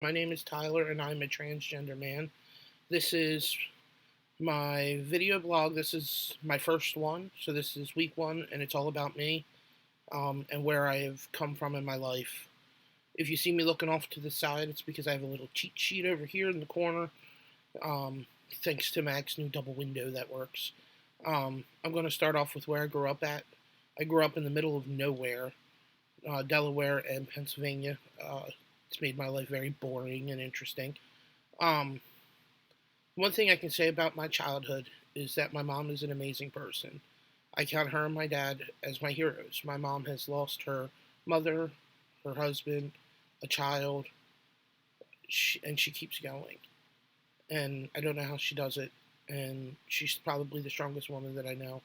My name is Tyler, and I'm a transgender man. This is my video blog. This is my first one, so this is week one, and it's all about me and where I have come from in my life. If you see me looking off to the side, it's because I have a little cheat sheet over here in the corner, um, thanks to Mac's new double window that works. I'm going to start off with where I grew up at. I grew up in the middle of nowhere, Delaware and Pennsylvania. It's made my life very boring and interesting. Um, One thing I can say about my childhood is that my mom is an amazing person. I count her and my dad as my heroes. My mom has lost her mother, her husband, a child, and she keeps going. And I don't know how she does it. And she's probably the strongest woman that I know.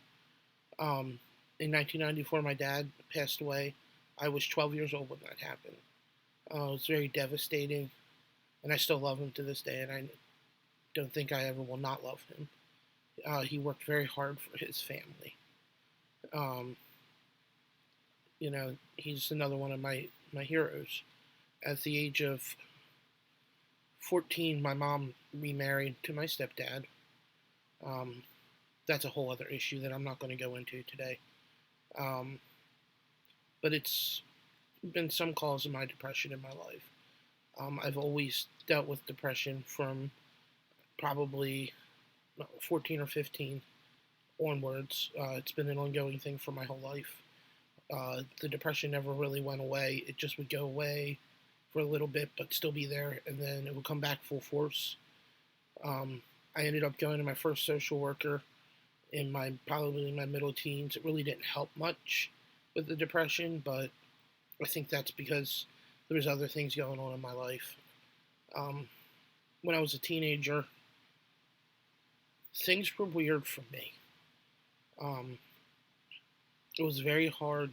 In 1994, my dad passed away. I was 12 years old when that happened. It was very devastating, and I still love him to this day, and I don't think I ever will not love him. He worked very hard for his family. Um, he's another one of my heroes. At the age of 14, my mom remarried to my stepdad. Um, that's a whole other issue that I'm not going to go into today. Um, but it's been some cause of my depression in my life. I've always dealt with depression from probably 14 or 15 onwards. It's been an ongoing thing for my whole life. The depression never really went away. It just would go away for a little bit, but still be there, and then it would come back full force. I ended up going to my first social worker in probably in my middle teens. It really didn't help much with the depression, but I think that's because there was other things going on in my life. When I was a teenager, things were weird for me. Um, it was very hard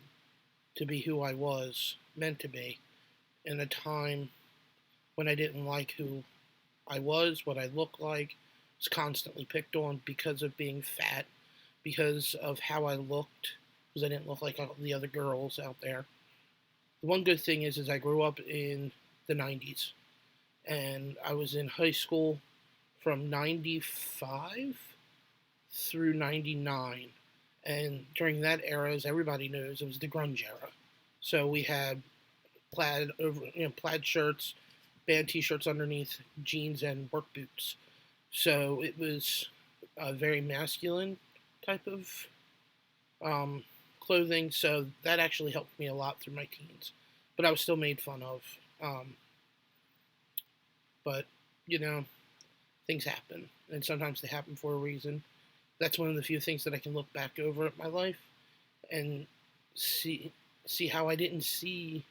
to be who I was meant to be in a time when I didn't like who I was, what I looked like. I was constantly picked on because of being fat, because of how I looked, because I didn't look like all the other girls out there. The one good thing is I grew up in the 90s, and I was in high school from 95 through 99. And during that era, as everybody knows, it was the grunge era. So we had plaid shirts, band t-shirts underneath, jeans, and work boots. So it was a very masculine type of clothing. So that actually helped me a lot through my teens. But I was still made fun of. But you know, things happen, and sometimes they happen for a reason. That's one of the few things that I can look back over at my life and see how I didn't see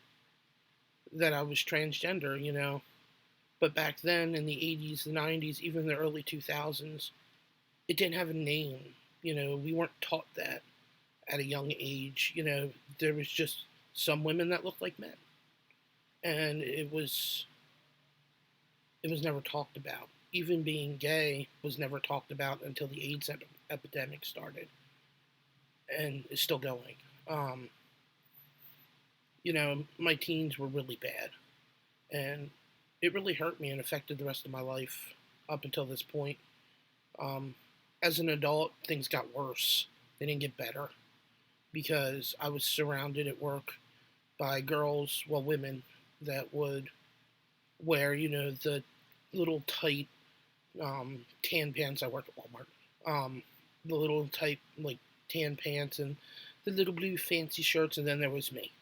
that I was transgender. But back then in the 80s, the 90s, even the early 2000s, it didn't have a name. We weren't taught that at a young age. There was just some women that looked like men, and it was never talked about. Even being gay was never talked about until the AIDS epidemic started, and is still going. My teens were really bad, and it really hurt me and affected the rest of my life up until this point. As an adult, things got worse. They didn't get better because I was surrounded at work by women that would wear, the little tight tan pants. I work at Walmart. The little tight like tan pants and the little blue fancy shirts, and then there was me.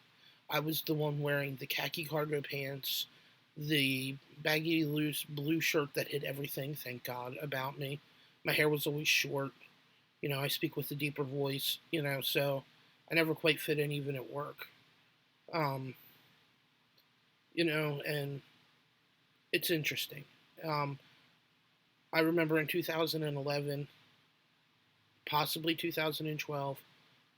I was the one wearing the khaki cargo pants, the baggy loose blue shirt that hid everything, thank God, about me. My hair was always short. I speak with a deeper voice, so I never quite fit in even at work. Um, and it's interesting. Um, I remember in 2011, possibly 2012,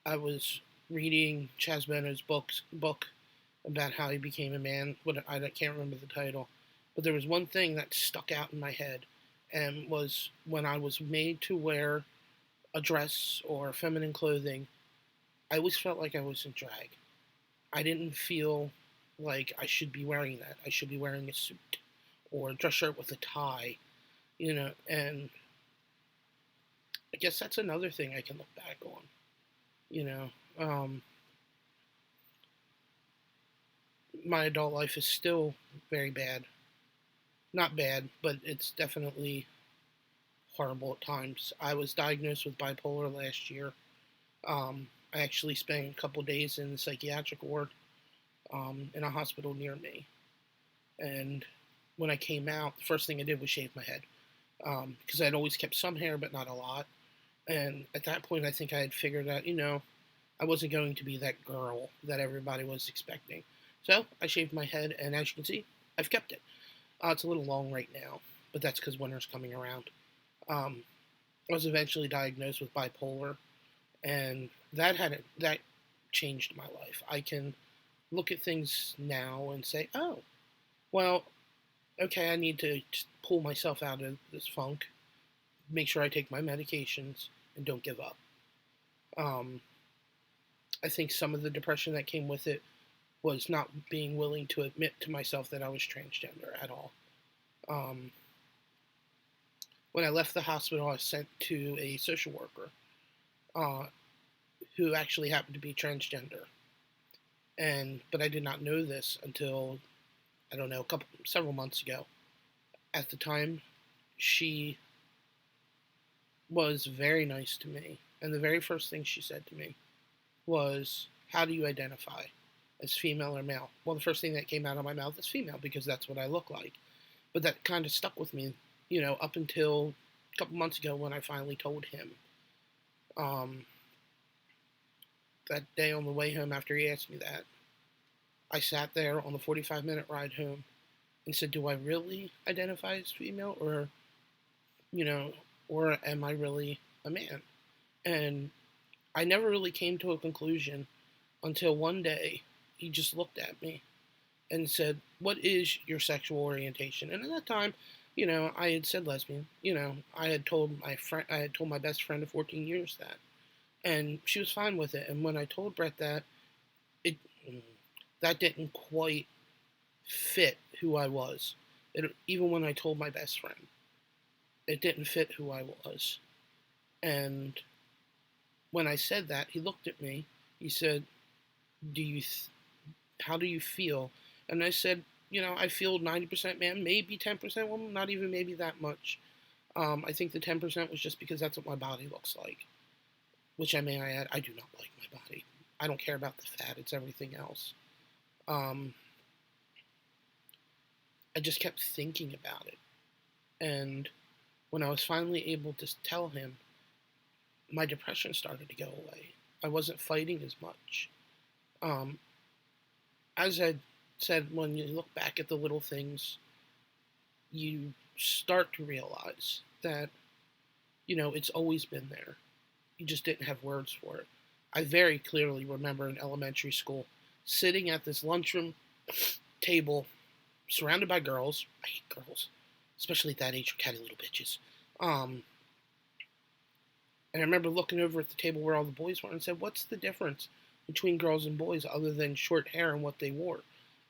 I was reading Chaz Bono's book about how he became a man. I can't remember the title, but there was one thing that stuck out in my head, and was when I was made to wear a dress or feminine clothing, I always felt like I was in drag. I didn't feel like I should be wearing that. I should be wearing a suit, or a dress shirt with a tie, and I guess that's another thing I can look back on, you know. My adult life is still very bad. Not bad, but it's definitely horrible at times. I was diagnosed with bipolar last year. I actually spent a couple days in the psychiatric ward in a hospital near me. And when I came out, the first thing I did was shave my head because I'd always kept some hair, but not a lot. And at that point, I think I had figured out, I wasn't going to be that girl that everybody was expecting. So I shaved my head, and as you can see, I've kept it. It's a little long right now, but that's because winter's coming around. Um, I was eventually diagnosed with bipolar, and that changed my life. I can look at things now and say, oh, well, okay, I need to just pull myself out of this funk, make sure I take my medications, and don't give up. Um, I think some of the depression that came with it was not being willing to admit to myself that I was transgender at all. Um, when I left the hospital, I was sent to a social worker uh, who actually happened to be transgender, but I did not know this until I don't know several months ago. At the time, she was very nice to me, and the very first thing she said to me was, "How do you identify? As female or male?" Well, the first thing that came out of my mouth is female because that's what I look like. But that kind of stuck with me, up until a couple months ago when I finally told him. Um, that day on the way home after he asked me that, I sat there on the 45-minute ride home and said, do I really identify as female you know, or am I really a man? And I never really came to a conclusion until one day he just looked at me and said, what is your sexual orientation? And at that time, I had said lesbian. I had told my best friend of 14 years that, and she was fine with it. And when I told Brett that, it that didn't quite fit who I was. Even when I told my best friend, it didn't fit who I was. And when I said that, he looked at me. He said, how do you feel?" And I said, I feel 90% man, maybe 10% woman, not even maybe that much. I think the 10% was just because that's what my body looks like. Which I may add, I do not like my body. I don't care about the fat, it's everything else. Um, I just kept thinking about it. And when I was finally able to tell him, my depression started to go away. I wasn't fighting as much. Um, as I said, when you look back at the little things, you start to realize that, it's always been there. You just didn't have words for it. I very clearly remember in elementary school sitting at this lunchroom table surrounded by girls. I hate girls, especially at that age, catty little bitches. And I remember looking over at the table where all the boys were and said, what's the difference between girls and boys other than short hair and what they wore?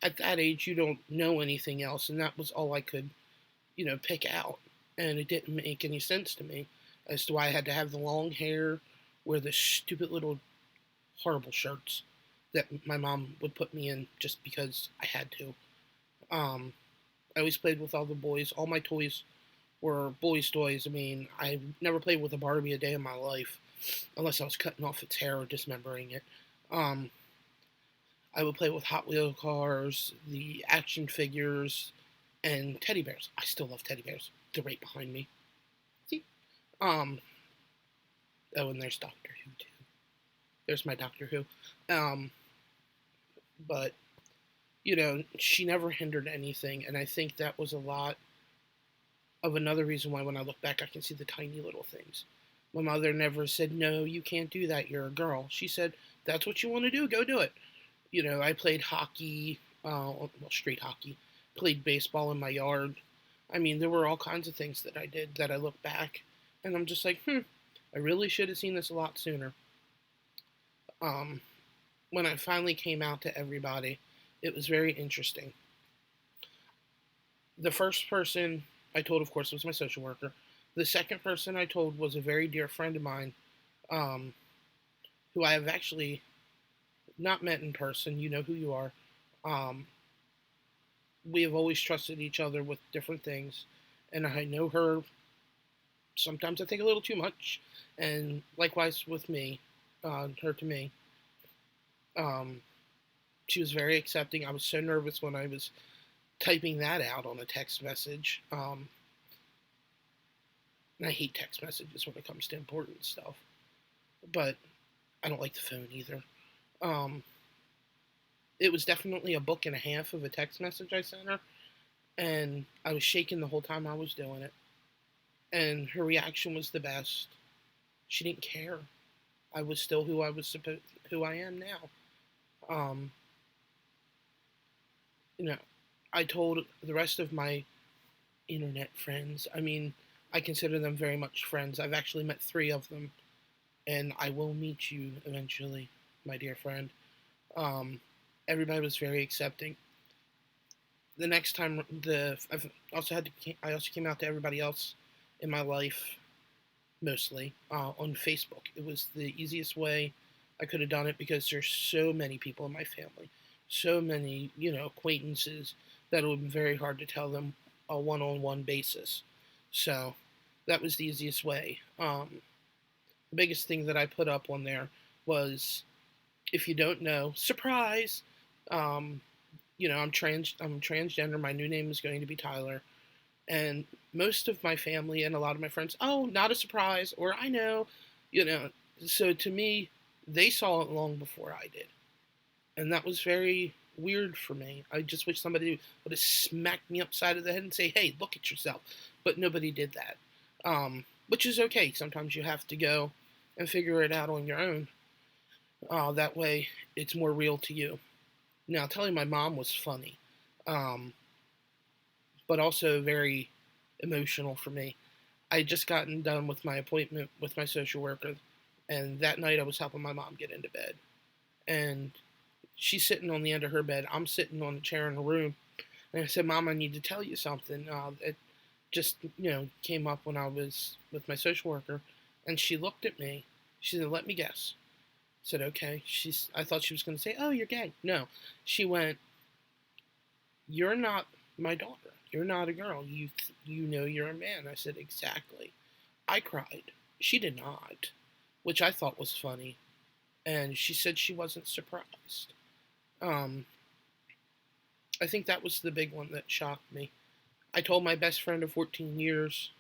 At that age, you don't know anything else, and that was all I could, pick out. And it didn't make any sense to me as to why I had to have the long hair, wear the stupid little horrible shirts that my mom would put me in just because I had to. I always played with all the boys. All my toys were boys' toys. I mean, I never played with a Barbie a day in my life, unless I was cutting off its hair or dismembering it. Um, I would play with Hot Wheel cars, the action figures, and teddy bears. I still love teddy bears. They're right behind me. See? Um, oh, and there's Doctor Who, too. There's my Doctor Who. But, she never hindered anything, and I think that was a lot of another reason why when I look back, I can see the tiny little things. My mother never said, no, you can't do that, you're a girl. She said, that's what you want to do, go do it. I played hockey, street hockey, played baseball in my yard. I mean, there were all kinds of things that I did that I look back, and I'm just like, I really should have seen this a lot sooner. When I finally came out to everybody, it was very interesting. The first person I told, of course, was my social worker. The second person I told was a very dear friend of mine, um, who I have actually not met in person. You know who you are. Um, we have always trusted each other with different things, and I know her sometimes I think a little too much, and likewise with me, her to me. Um, she was very accepting. I was so nervous when I was typing that out on a text message. And I hate text messages when it comes to important stuff, but I don't like the phone either. Um, it was definitely a book and a half of a text message I sent her, and I was shaking the whole time I was doing it. And her reaction was the best. She didn't care. I was still who I am now. Um, you know, I told the rest of my internet friends. I mean, I consider them very much friends. I've actually met three of them, and I will meet you eventually, my dear friend. Um, everybody was very accepting. The next time, I also came out to everybody else in my life, mostly on Facebook. It was the easiest way I could have done it because there's so many people in my family, so many acquaintances that it would be very hard to tell them a one-on-one basis. So that was the easiest way. The biggest thing that I put up on there was, if you don't know, surprise. Um, I'm transgender. My new name is going to be Tyler, and most of my family and a lot of my friends, oh, not a surprise, or I know, you know. So to me, they saw it long before I did, and that was very weird for me. I just wish somebody would have smacked me upside of the head and say, "Hey, look at yourself," but nobody did that, which is okay. Sometimes you have to go and figure it out on your own. That way, it's more real to you. Now, telling my mom was funny, um, but also very emotional for me. I had just gotten done with my appointment with my social worker, and that night I was helping my mom get into bed. And she's sitting on the end of her bed. I'm sitting on the chair in the room. And I said, Mom, I need to tell you something. It just, came up when I was with my social worker. And she looked at me. She said, let me guess. I said, okay. I thought she was going to say, oh, you're gay. No. She went, you're not my daughter. You're not a girl. You know you're a man. I said, exactly. I cried. She did not, which I thought was funny. And she said she wasn't surprised. Um, I think that was the big one that shocked me. I told my best friend of 14 years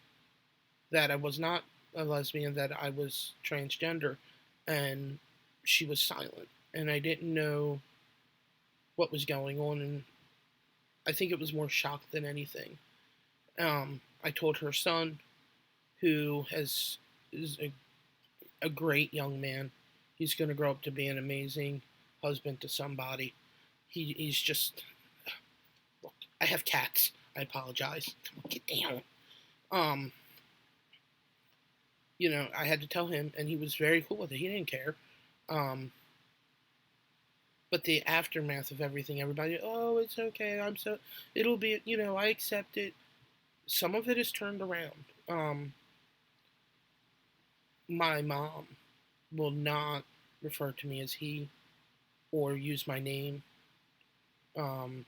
that I was not a lesbian, that I was transgender, and she was silent. And I didn't know what was going on, and I think it was more shock than anything. I told her son, who is a great young man. He's going to grow up to be an amazing husband to somebody. He's just, look, I have cats. I apologize. Come on, get down. Um, I had to tell him, and he was very cool with it. He didn't care. Um, but the aftermath of everything, everybody, oh, it's okay. It'll be, I accept it. Some of it is turned around. My mom will not refer to me as he or use my name. Um,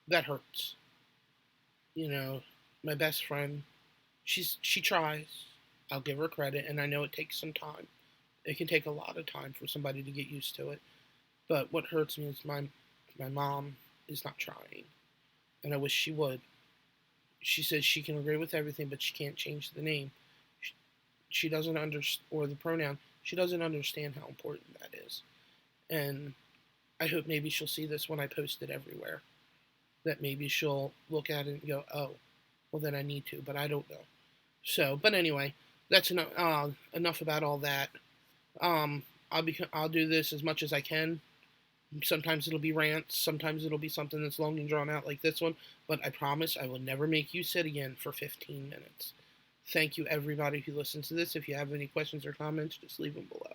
that hurts. You know, my best friend, she tries. I'll give her credit, and I know it takes some time. It can take a lot of time for somebody to get used to it. But what hurts me is my mom is not trying, and I wish she would. She says she can agree with everything, but she can't change the name. She doesn't understand, or the pronoun. She doesn't understand how important that is. And I hope maybe she'll see this when I post it everywhere. That maybe she'll look at it and go, oh, well, then I need to, but I don't know. So, but anyway, that's enough about all that. I'll do this as much as I can. Sometimes it'll be rants. Sometimes it'll be something that's long and drawn out like this one. But I promise I will never make you sit again for 15 minutes. Thank you, everybody who listens to this. If you have any questions or comments, just leave them below.